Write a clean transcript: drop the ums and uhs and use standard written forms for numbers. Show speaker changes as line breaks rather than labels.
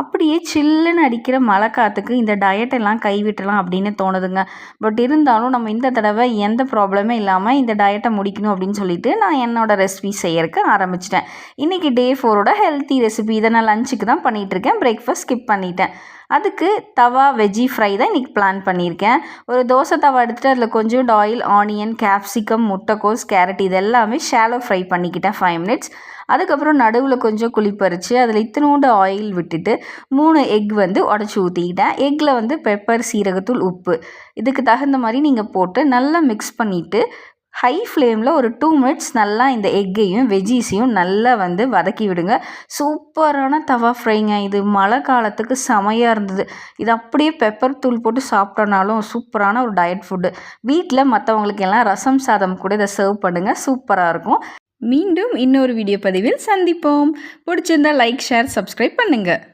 அப்படியே சில்லுன்னு அடிக்கிற மழை காற்றுக்கு இந்த டயட்டெல்லாம் கைவிட்டலாம் அப்படின்னு தோணுதுங்க. பட் இருந்தாலும் நம்ம இந்த தடவை எந்த ப்ராப்ளமே இல்லாமல் இந்த டயட்டை முடிக்கணும் அப்படின்னு சொல்லிட்டு நான் என்னோடய ரெசிபி செய்யறதுக்கு ஆரம்பிச்சிட்டேன். இன்றைக்கி டே 4ஓட ஹெல்த்தி ரெசிபி இதை நான் லஞ்சுக்கு தான் பண்ணிகிட்ருக்கேன். பிரேக்ஃபாஸ்ட் ஸ்கிப் பண்ணிட்டேன். அதுக்கு தவா வெஜ்ஜி ஃப்ரை தான் இன்றைக்கி பிளான் பண்ணியிருக்கேன். ஒரு தோசை தவா எடுத்துகிட்டு அதில் கொஞ்சோண்டு ஆயில், ஆனியன், கேப்சிகம், முட்டைக்கோஸ், கேரட் இது எல்லாமே ஷாலோ ஃப்ரை பண்ணிக்கிட்டேன் 5 மினிட்ஸ். அதுக்கப்புறம் நடுவில் கொஞ்சம் குழிப்பறித்து அதில் இத்தினோண்டு ஆயில் விட்டுட்டு 3 எக் உடச்சி ஊற்றிக்கிட்டேன். எக்கில் பெப்பர், சீரகத்தூள், உப்பு இதுக்கு தகுந்த மாதிரி நீங்கள் போட்டு நல்லா மிக்ஸ் பண்ணிவிட்டு ஹை ஃப்ளேமில் ஒரு 2 மினிட்ஸ் நல்லா இந்த எக்கையும் வெஜ்ஜீஸையும் நல்லா வதக்கி விடுங்க. சூப்பரான தவா ஃப்ரைங்க. இது மழை காலத்துக்கு செமையாக இருந்தது. இது அப்படியே பெப்பர் தூள் போட்டு சாப்பிட்டோனாலும் சூப்பரான ஒரு டயட் ஃபுட்டு. வீட்டில் மற்றவங்களுக்கு எல்லாம் ரசம் சாதம் கூட இதை சர்வ் பண்ணுங்கள். சூப்பராக இருக்கும். மீண்டும் இன்னொரு வீடியோ பதிவில் சந்திப்போம். பிடிச்சிருந்தால் லைக், ஷேர், சப்ஸ்கிரைப் பண்ணுங்கள்.